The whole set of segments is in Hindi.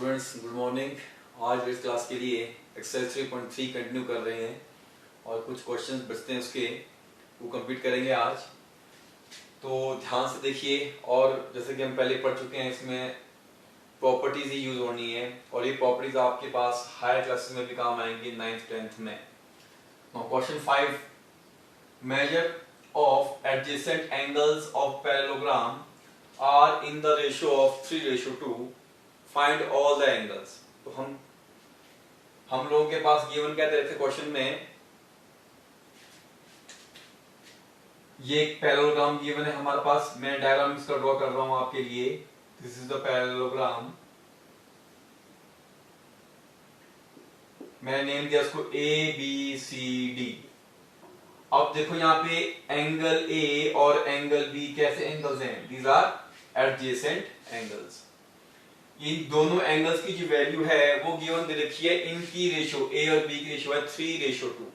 Students good morning. आज इस क्लास के लिए एक्सरसाइज 3.3 कंटिन्यू कर रहे हैं और कुछ क्वेश्चंस बचते हैं उसके वो कंप्लीट करेंगे आज। तो ध्यान से देखिए, और जैसे कि हम पहले पढ़ चुके हैं इसमें प्रॉपर्टीज ही यूज होनी है और ये प्रॉपर्टीज आपके पास हायर क्लासेस में भी काम आएंगी 9th 10th में। Question 5, measure of adjacent angles of parallelogram are in the ratio of 3:2, find all the angles. तो हम लोगों के पास गिवन क्या दे रहे थे क्वेश्चन में, ये एक पैरेललोग्राम गिवन है हमारे पास। मैं डायग्राम इसका ड्रॉ कर रहा हूं आपके लिए। This is the parallelogram. मैंने नेम दिया उसको ABCD। अब देखो यहाँ पे एंगल A और एंगल B कैसे एंगल्स हैं? These are adjacent angles. इन दोनों एंगल्स की जो वैल्यू है वो गिवन दे रखी है। इनकी रेशियो A और B की रेशियो है 3:2।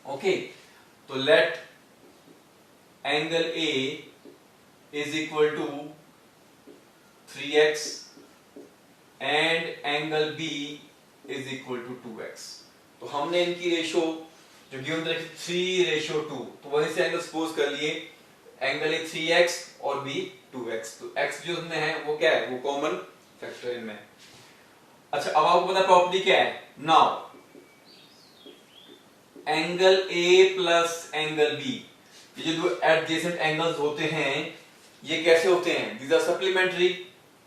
ओके, तो let angle A is equal to 3x and angle B is equal to 2x। तो हमने इनकी रेशियो जो गिवन दे रखी 3:2, तो वहीं से एंगल सपोज कर लिए। एंगल ए 3x और B 2x। तो x जो उसमें है वो क्या है? वो कॉमन फैक्टर इनमें। अच्छा, अब आपको पता प्रॉपर्टी क्या है? Now angle A plus angle B, ये जो दो एडजेसेंट एंगल्स होते हैं ये कैसे होते हैं? दीज आर सप्लीमेंट्री,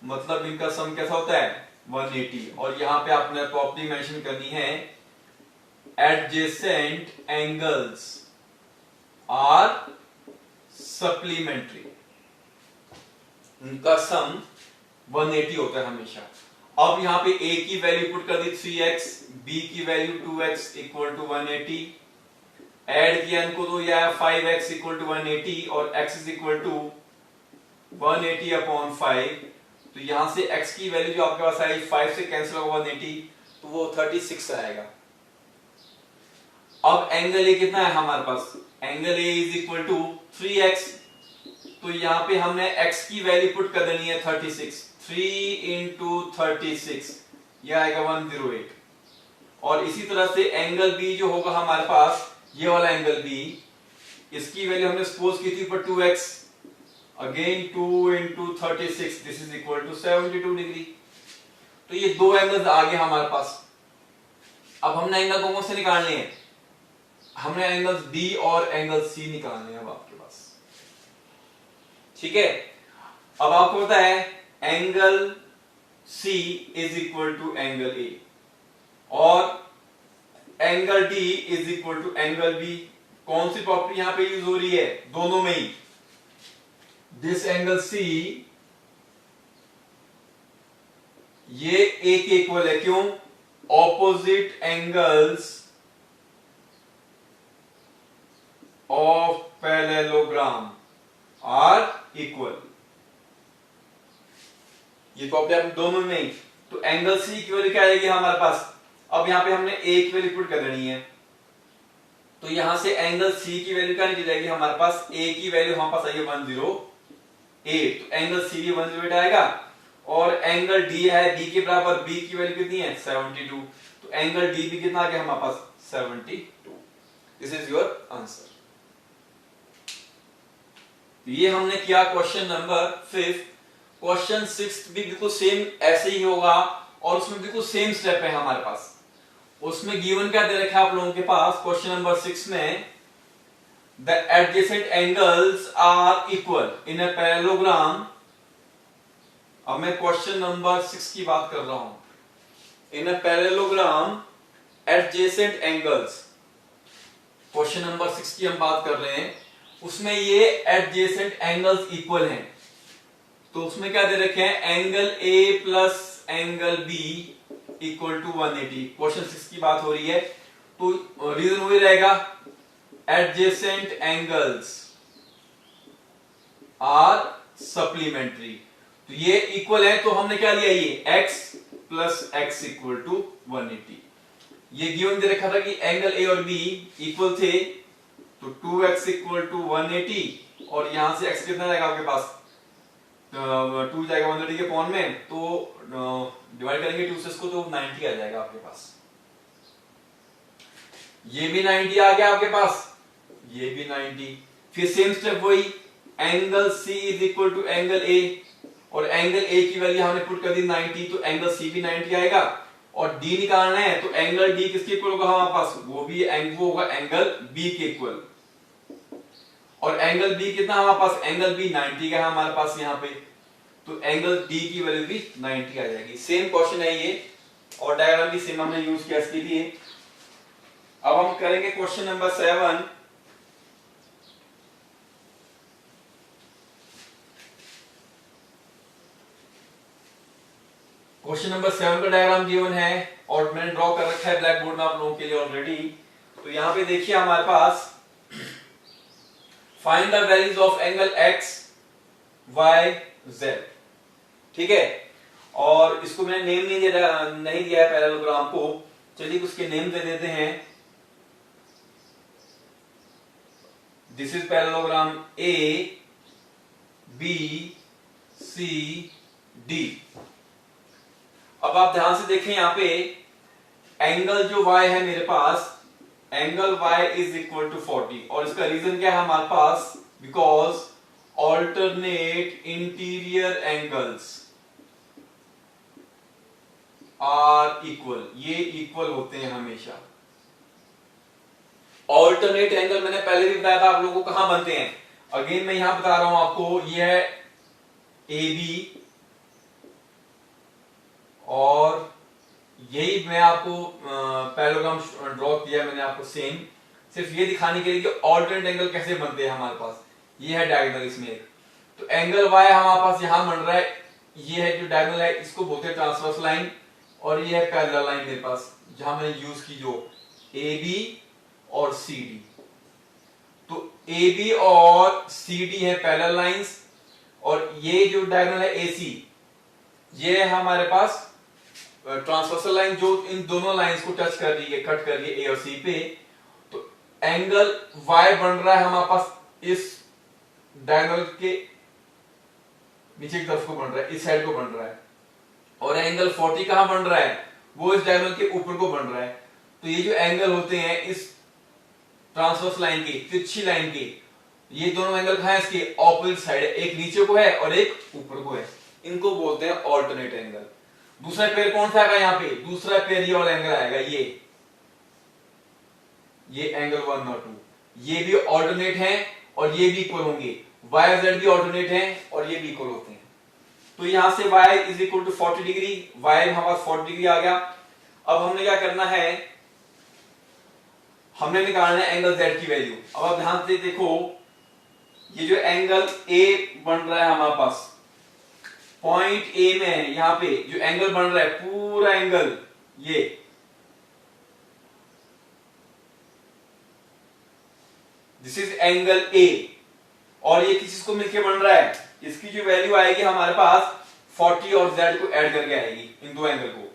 मतलब इनका सम कैसा होता है? 180। और यहां पे आपने प्रॉपर्टी मेंशन करनी है, एडजेसेंट एंगल्स आर सप्लीमेंट्री, उनका सम 180 होता है हमेशा। अब यहां पे A की वैल्यू पुट कर दी 3x, B की value 2x equal to 180। Add किया इनको तो यह 5x इक्वल टू 180 और x is equal to 180 upon 5। तो यहां से x की वैल्यू जो आपके पास आई 5 से कैंसिल होगा 180, तो वो 36 आएगा। अब एंगल A कितना है हमारे पास? Angle A is equal to 3x। तो यहां पे हमने x की वैल्यू पुट कर देनी है 36। 3 into 36 यह आएगा 108। और इसी तरह से एंगल B जो होगा हमारे पास, ये वाला एंगल B, इसकी वैल्यू हमने सपोज की थी पर 2x। Again 2 into 36 this is equal to 72 degree. तो ये दो एंगल्स आ गए हमारे पास। अब हमने एंगल कौन से निकालने हैं? हमने एंगल्स B और एंगल C निकालने हैं अब आपके पास। ठीक है, अब आपको पता है angle C is equal to angle A और angle D is equal to angle B। कौन सी प्रॉपर्टी यहां पे यूज हो रही है? दोनों में ही। दिस एंगल C ये A के इक्वल है। क्यों? Opposite angles of parallelogram are equal. ये प्रॉपर्टी आप दोनों में ही। तो एंगल C की वैल्यू क्या आएगी हमारे पास? अब यहां पे हमने A की वैल्यू पुट कर देनी है। तो यहां से एंगल C की वैल्यू क्या निकल जाएगी हमारे पास? A की वैल्यू हमारे पास आई है 108। तो एंगल C भी 108 आएगा। और एंगल D है B के बराबर, B की वैल्यू कितनी है? 72। तो एंगल D भी कितना आ गया हमारे पास? 72। This is your answer. ये हमने किया क्वेश्चन नंबर 5। क्वेश्चन 6 भी बिल्कुल सेम ऐसे ही होगा और उसमें बिल्कुल सेम स्टेप है हमारे पास। उसमें गिवन क्या दे रखा है आप लोगों के पास? क्वेश्चन नंबर 6 में the adjacent angles are equal in a parallelogram. अब मैं क्वेश्चन नंबर 6 की बात कर रहा हूं। In a parallelogram adjacent angles, question number 6 की हम बात कर रहे हैं। उसमें ये एडजेसेंट एंगल्स इक्वल हैं। तो उसमें क्या दे रखे हैं? Angle A plus angle B equal to 180। Question 6 की बात हो रही है, तो रीजन वही रहेगा, एडजेसेंट एंगल्स आर सप्लीमेंट्री। तो ये इक्वल है, तो हमने क्या लिया? ये x plus x equal to 180। ये गिवन दे रखा था कि एंगल A और B इक्वल थे, तो 2x इक्वल टू 180 और यहां से x कितना रहेगा आपके पास? 2 जाएगा 130 के पॉन में, तो डिवाइड करेंगे 2 से इसको तो 90 आ जाएगा आपके पास। ये भी 90 आ गया आपके पास, ये भी 90। फिर सेम स्टेप वही, angle C is equal to angle A, और एंगल A की वैल्यू हमने पुट कर दी 90, तो एंगल C भी 90 आएगा। और D निकालना है तो एंगल D किसके इक्वल होगा हमारे पास, वो होगा एंगल B के इक्वल। और एंगल B कितना हमारे पास, एंगल B 90 का है हमारे पास यहाँ पे, तो एंगल D की वैल्यू भी 90 आ जाएगी। सेम क्वेश्चन है ये, और डायग्राम भी सेम हमने यूज किया इसके लिए। अब हम करेंगे क्वेश्चन नंबर 7। क्वेश्चन नंबर 7 का डायग्राम गिवन है और मैंने ड्रॉ कर रखा है ब्लैक बोर्ड में आप लोगों के लिए ऑलरेडी। तो यहां पे देखिए हमारे पास find the values of angle x y z, ठीक है। और इसको मैंने नेम नहीं दिया है पैरेललोग्राम को, चलिए उसके नेम दे देते हैं। This is parallelogram A B C D। अब आप ध्यान से देखें यहां पे एंगल जो y है मेरे पास, angle y is equal to 40, और इसका रीजन क्या है हमारे पास, because alternate interior angles are equal, ये इक्वल होते हैं हमेशा। ऑल्टरनेट एंगल मैंने पहले भी बताया था आप लोगों को कहां बनते हैं, अगेन मैं यहां बता रहा हूं आपको, ये है AB, और यही मैं आपको पैरेललोग्राम ड्रॉ किया मैंने आपको सेम, सिर्फ ये दिखाने के लिए कि ऑल्टरनेट एंगल कैसे बनते हैं हमारे पास। ये है डायगोनल इसमें एक, तो एंगल y हमारे पास यहां बन रहा है, ये है जो डायगोनल है, इसको बोलते हैं ट्रांसवर्स लाइन, और ये है पैरेलल लाइन मेरे पास जहां मैंने यूज की जो AB और CD। तो AB और CD है पैरेलल लाइंस, और ये जो डायगोनल है AC, ये है हमारे पास ट्रांसवर्सल लाइन जो इन दोनों लाइंस को टच कर रही है, कट कर रही है A और C पे। तो एंगल Y बन रहा है हमारे पास इस डायगोनल के नीचे की तरफ को बन रहा है, इस साइड को बन रहा है, और एंगल 40 कहां बन रहा है, वो इस डायगोनल के ऊपर को बन रहा है। तो ये जो एंगल होते हैं इस ट्रांसवर्स लाइन के, तिरछी लाइन के, ये दोनों एंगल कहां है इसके ऑपोजिट साइड है, एक नीचे को है और एक ऊपर को है, इनको बोलते हैं ऑल्टरनेट एंगल। दूसरा पेयर कौन सा आएगा यहाँ पे, दूसरा पेयर ये वाला एंगल आएगा, ये एंगल 1 और 2, ये भी ऑल्टरनेट है और ये भी इक्वल होंगे, y और z भी ऑल्टरनेट हैं और ये भी इक्वल होते हैं। तो यहां से y is equal to 40 degree, y हमारे पास 40 डिग्री आ गया। अब हमने क्या करना है, हमने निकालना है एंगल z की वैल्यू। अब आप ध्यान से देखो, ये जो एंगल A बन रहा है हमारे पास, पॉइंट A में यहां पे जो एंगल बन रहा है, पूरा एंगल ये दिस इज एंगल A, और ये किस चीज को मिलके बन रहा है, इसकी जो वैल्यू आएगी हमारे पास 40 और z को ऐड करके आएगी, इन दो एंगल को,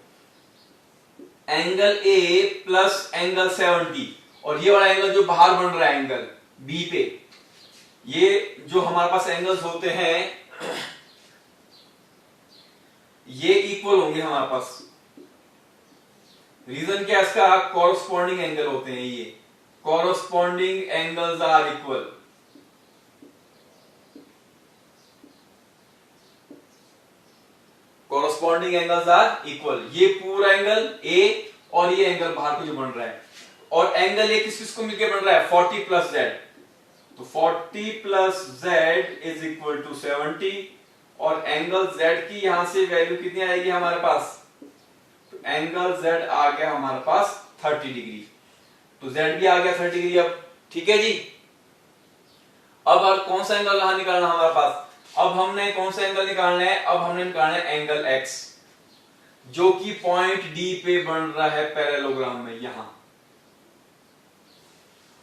एंगल A प्लस एंगल 70, और ये वाला एंगल जो बाहर बन रहा है एंगल B पे, ये जो हमारे पास एंगल्स होते हैं ये इक्वल होंगे हमारे पास। रीजन क्या है इसका, कॉरस्पॉन्डिंग एंगल होते हैं, ये corresponding angles are equal. Corresponding angles are equal, ये पूरा एंगल A और ये एंगल बाहर को जो बन रहा है, और एंगल A किस को मिलकर बन रहा है, 40 प्लस z, तो 40 plus z is equal to 70, और एंगल z की यहां से वैल्यू कितनी आएगी हमारे पास, तो एंगल z आ गया हमारे पास 30 डिग्री, तो z भी आ गया 30 डिग्री। अब ठीक है जी, अब कौन सा एंगल यहां निकालना हमारे पास, अब हमने कौन सा एंगल निकालना है, अब हमने निकालना है एंगल x, जो कि पॉइंट D पे बन रहा है पैरेललोग्राम में यहां।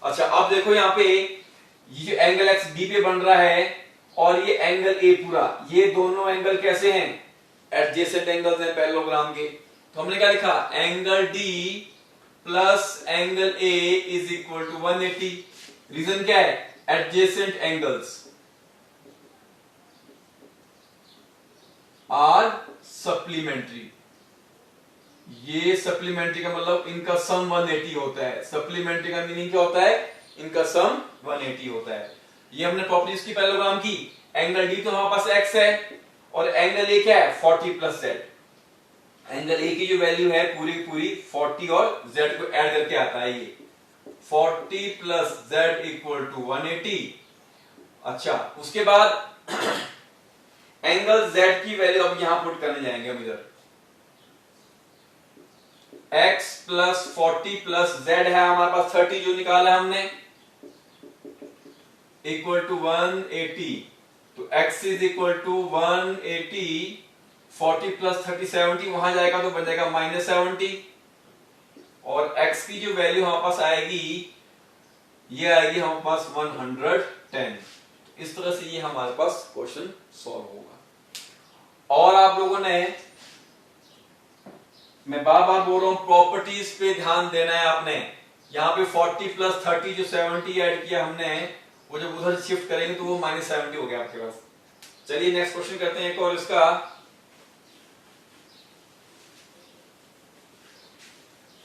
अच्छा अब देखो यहां पे ये जो एंगल x D पे बन रहा है और ये एंगल A पूरा, ये दोनों एंगल कैसे हैं, एडजेसेंट एंगल्स हैं पैरेललोग्राम के। तो हमने क्या लिखा, angle D plus angle A is equal to 180। Reason क्या है, एडजेसेंट एंगल्स, आर सप्लीमेंट्री। ये सप्लीमेंट्री का मतलब इनका सम 180 होता है। सप्लीमेंट्री का मीनिंग क्या होता है? इनका सम 180 होता है। ये हमने प्रॉपर्टीज की पैरेललोग्राम की। एंगल डी तो हमारे पास एक्स है और एंगल ए क्या है? 40 प्लस जेड। एंगल ए की जो वैल्यू है पूरी पूरी 40 और जेड को ऐड करके आता है ये 40 प्लस जेड इक्वल टू 180। अच्छा, उसके बाद एंगल जेड की वैल्यू अब यहां पुट करने जाएंगे हम इधर। x प्लस 40 प्लस जेड है हमारे पास 30 जो निकाला है हमने इक्वल टू 180। तो x is equal to 180, 40 plus 30 70, वहां जाएगा तो बन जाएगा -70 और x की जो वैल्यू हमारे पास आएगी ये आएगी हमारे पास 110। इस तरह से ये हमारे पास क्वेश्चन सॉल्व होगा। और आप लोगों ने, मैं बार बार बोल रहा हूं, प्रॉपर्टीज पे ध्यान देना है आपने। यहाँ पे 40 प्लस 30 जो 70 ऐड किया हमने, वो जब उधर शिफ्ट करेंगे तो वो -70 हो गया आपके पास। चलिए नेक्स्ट क्वेश्चन करते हैं एक और इसका।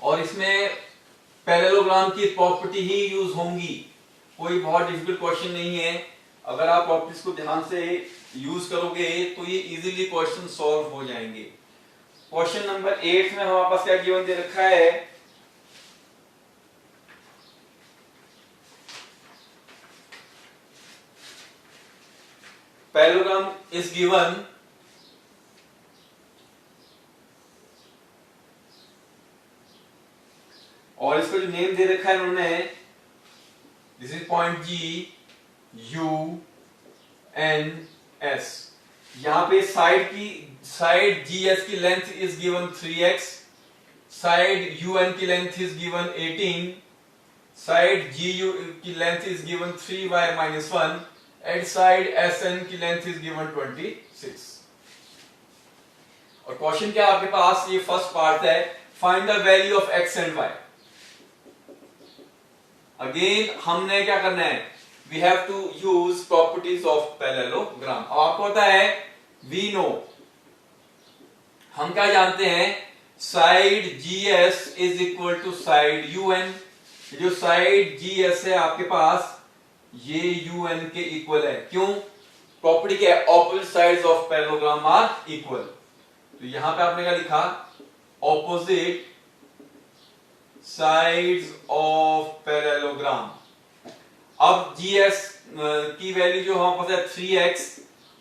और इसमें पैरेललोग्राम की प्रॉपर्टी ही यूज होंगी, कोई बहुत डिफिकल्ट क्वेश्चन नहीं है। अगर आप प्रॉपर्टीज को ध्यान से यूज करोगे तो ये इजीली क्वेश्चन सॉल्व हो जाएंगे। क्वेश्चन नंबर 8 में हमारे पास क्या गिवन दे रखा है? पैरेललोग्राम इज गिवन और इसको जो नेम दे रखा है उन्होंने, this is point G U N S. यहां पे साइड जी एस की length is given 3x, side U N की length is given 18, side G U की length is given 3y - 1 and side S N की लेंथ इज गिवन 26। और क्वेश्चन क्या आपके पास, ये फर्स्ट पार्ट है, find the value of x and y। Again हमने क्या करना है? We have to use properties of parallelogram. अब आपको पता है, वी नो, हम क्या जानते हैं, side GS is equal to side UN। जो साइड GS है आपके पास, ये UN के इक्वल है। क्यों? प्रॉपर्टी क्या है? Opposite sides of parallelogram are equal. तो यहां पे आपने क्या लिखा? Opposite sides of parallelogram. अब GS की वैल्यू जो हमारे पास है 3x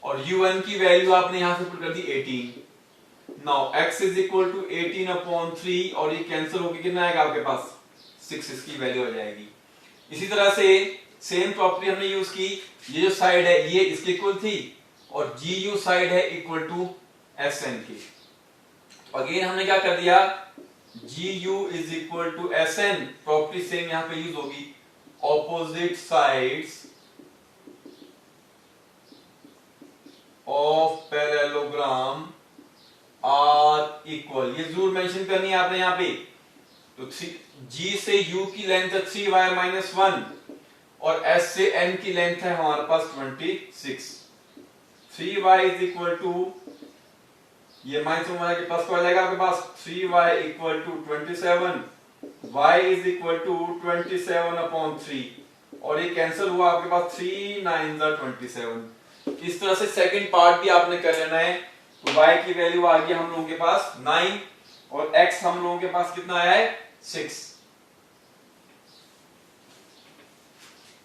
और UN की वैल्यू आपने यहां से पुट कर दी 18। Now x is equal to 18/3 और ये कैंसिल होकर कितना आएगा आपके पास? 6 इसकी वैल्यू आ जाएगी। इसी तरह से सेम प्रॉपर्टी हमने यूज की, ये जो साइड है ये इसके इक्वल थी और GU साइड है इक्वल टू SN की। अगेन हमने क्या कर दिया, GU is equal to SN, property same यहां पे यूज होगी, opposite sides of parallelogram are equal. ये जरूर मेंशन करनी है आपने यहां पे। तो G से U की लेंथ है 3y - 1 और S से N की लेंथ है हमारे पास 26। 3y इज इक्वल टू, ये -1 के प्लस को आ जाएगा आपके पास, 3y equal to 27, y is equal to 27/3 और ये कैंसिल हुआ आपके पास, 3 9 27। इस तरह से सेकंड पार्ट भी आपने कर लेना है। तो y की वैल्यू आ गई हम लोगों के पास 9 और x हम लोगों के पास कितना आया है? 6।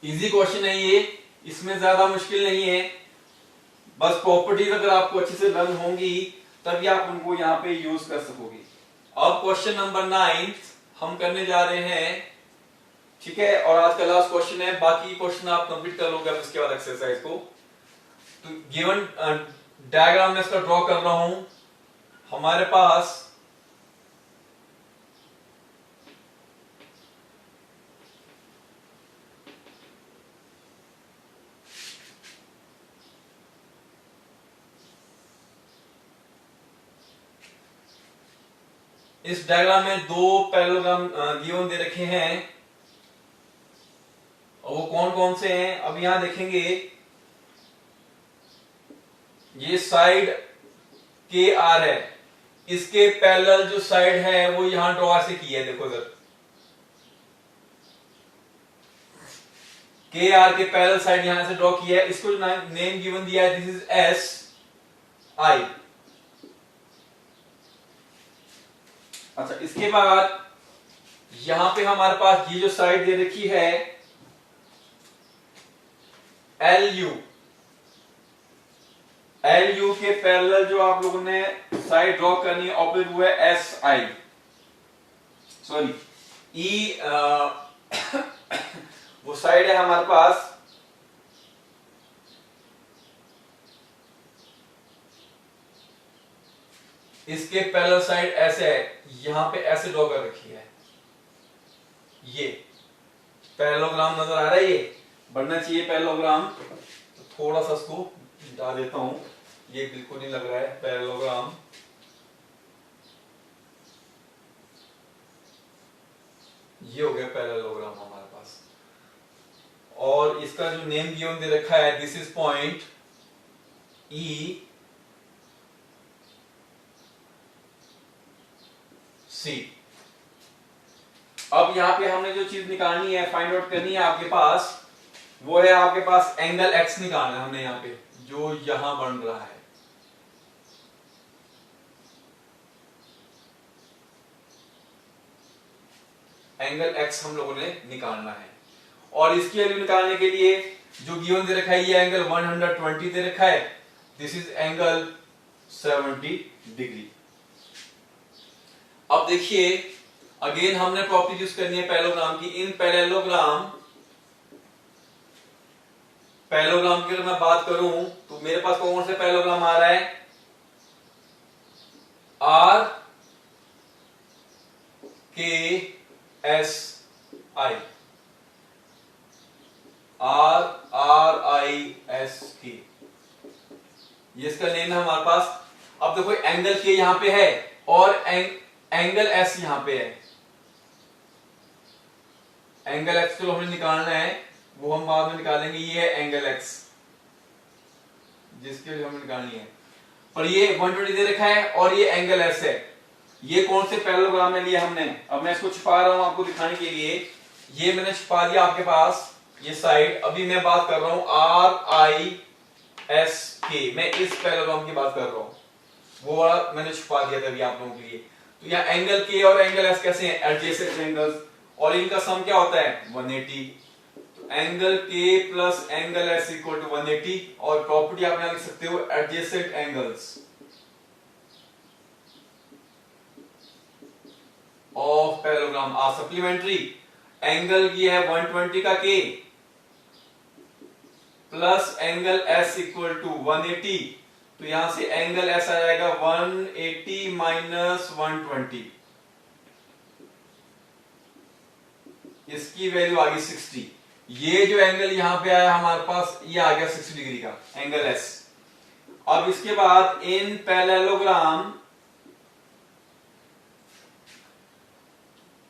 इजी क्वेश्चन है ये, इसमें ज्यादा मुश्किल नहीं है। बस प्रॉपर्टीज अगर आपको अच्छे से लर्न होंगी तभी आप उनको यहाँ पे यूज कर सकोगे। अब क्वेश्चन नंबर 9 हम करने जा रहे हैं, ठीक है। और आज का लास्ट क्वेश्चन है, बाकी क्वेश्चन आप कंप्लीट कर लोगे अब इसके बाद एक्सरसाइज को। तो गिवन डायग्राम में इसका ड्रॉ कर रहा हूं। हमारे पास इस डायग्राम में दो पैरेललोग्राम गिवन दे रखे हैं और वो कौन कौन से हैं अब यहां देखेंगे। ये साइड के आर है, इसके पैरेलल जो साइड है वो यहां ड्रॉ से की है, देखो इधर के आर के पैरेलल साइड यहां से ड्रॉ किया है, इसको नेम गिवन दिया है, दिस इज एस आई। अच्छा, इसके बाद यहां पे हमारे पास ये जो साइड दे रखी है एल यू, एल यू के पैरेलल जो आप लोगों ने साइड ड्रॉ करनी है ऑपोजिट हुआ है एस आई, सॉरी ई वो साइड है हमारे पास इसके पैरेलल साइड ऐसे है, यहां पे ऐसे ड्रॉ कर रखी है, ये पैरेललोग्राम नजर आ रहा है, ये बनना चाहिए पैरेललोग्राम, तो थोड़ा सा इसको हटा देता हूं, ये बिल्कुल नहीं लग रहा है पैरेललोग्राम। ये हो गया पैरेललोग्राम हमारे पास, और इसका जो नेम गिवन दे रखा है दिस इज पॉइंट ई सी। अब यहां पे हमने जो चीज निकालनी है, फाइंड आउट करनी है आपके पास, वो है आपके पास एंगल एक्स निकालना है हमने यहां पे, जो यहां बन रहा है, एंगल एक्स हम लोगों ने निकालना है। और इसकी वैल्यू निकालने के लिए जो गिवन दे रखा है, ये एंगल 120 दे रखा है, दिस इज एंगल 70 डिग्री। अब देखिए अगेन हमने प्रॉपर्टी यूज करनी है पैरेललोग्राम की। इन पैरेललोग्राम की अगर मैं बात करूं तो मेरे पास कौन से पैरेललोग्राम आ रहा है, R K S I, R R I S K, ये इसका नेम है हमारे पास। अब देखो एंगल के यहां पे है और एंगल एस यहां पे है, एंगल एक्स को हमें निकालना है, वो हम बाद में निकालेंगे, ये है एंगल एक्स जिसके लिए हमें निकालनी है, और ये 120 दे रखा है और ये एंगल एस है। ये कौन से पैरेललोग्राम में लिया हमने, अब मैं इसको छुपा रहा हूं आपको दिखाने के लिए, ये मैंने छुपा दिया आपके पास ये साइड। अभी मैं बात कर रहा हूं आर आई एस के, मैं इस पैरेललोग्राम की बात कर रहा हूं, वो वाला मैंने छुपा दिया था अभी आप लोगों के लिए। तो यहाँ एंगल के और एंगल एस कैसे हैं, एडजेसेंट एंगल्स, और इनका सम क्या होता है 180, तो angle K plus angle S equal to 180, और प्रॉपर्टी आप यहां लिख सकते हो adjacent angles of parallelogram are supplementary. Angle की है 120 का K plus angle S equal to 180, तो यहां से एंगल एस आ जाएगा 180 माइनस 120, इसकी वैल्यू आ गई 60। ये जो एंगल यहां पे आया हमारे पास, ये आ गया 60 डिग्री का एंगल एस। अब इसके बाद in parallelogram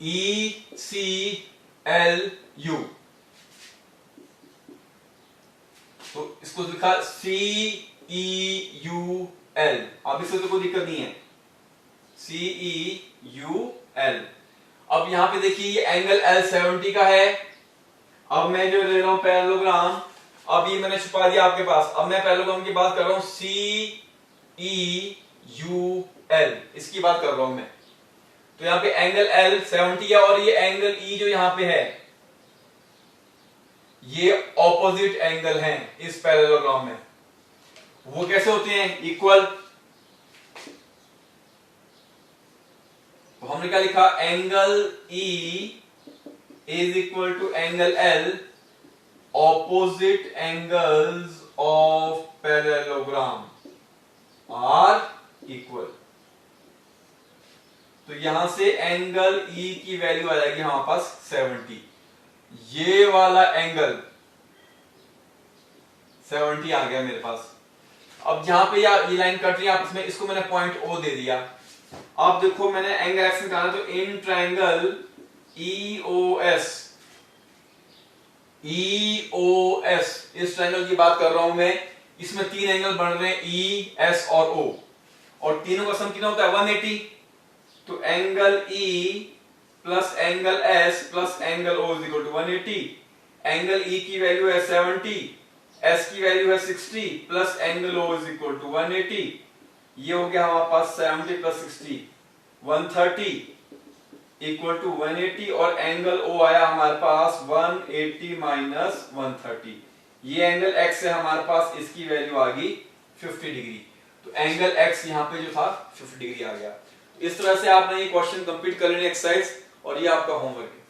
E C L U, तो इसको लिखा सी ई यू एल, अब इससे तो कोई दिक्कत नहीं है, सी ई यू एल। अब यहां पे देखिए ये एंगल एल 70 का है। अब मैं जो ले रहा हूं पैरेललोग्राम, अब ये मैंने छुपा दिया आपके पास, अब मैं पैरेललोग्राम की बात कर रहा हूं सी ई यू एल, इसकी बात कर रहा हूं मैं। तो यहां पे एंगल एल 70 है और ये एंगल ई जो यहां पे है, ये ऑपोजिट एंगल हैं इस पैरेललोग्राम में। वो कैसे होते हैं, इक्वल, तो हमने क्या लिखा, angle E is equal to angle L, opposite angles of parallelogram are equal. तो यहां से एंगल ई की वैल्यू आ जाएगी हमारे पास 70, ये वाला एंगल 70 आ गया मेरे पास। अब जहां पे ये लाइन कट रही है आपस में, इसको मैंने पॉइंट ओ दे दिया। अब देखो मैंने एंगल एक्स निकाला, तो इन ट्रायंगल EOS, इस ट्रायंगल की बात कर रहा हूं मैं, इसमें तीन एंगल बन रहे हैं E, S और O, और तीनों का सम कितना होता है 180। तो angle E plus angle S plus angle O is equal to 180। Angle E की वैल्यू है 70, S की वैल्यू है 60 plus angle O is equal to 180। ये हो गया हमारे पास 70 प्लस 60 130 इक्वल टू 180 और एंगल O आया हमारे पास 180 माइनस 130। ये एंगल X है हमारे पास, इसकी वैल्यू आ गई 50 डिग्री। तो एंगल X यहाँ पे जो था 50 डिग्री आ गया। इस तरह से आपने ये क्वेश्चन कंप्लीट कर लेने एक्सरसाइज, और ये आपका होमवर्क है।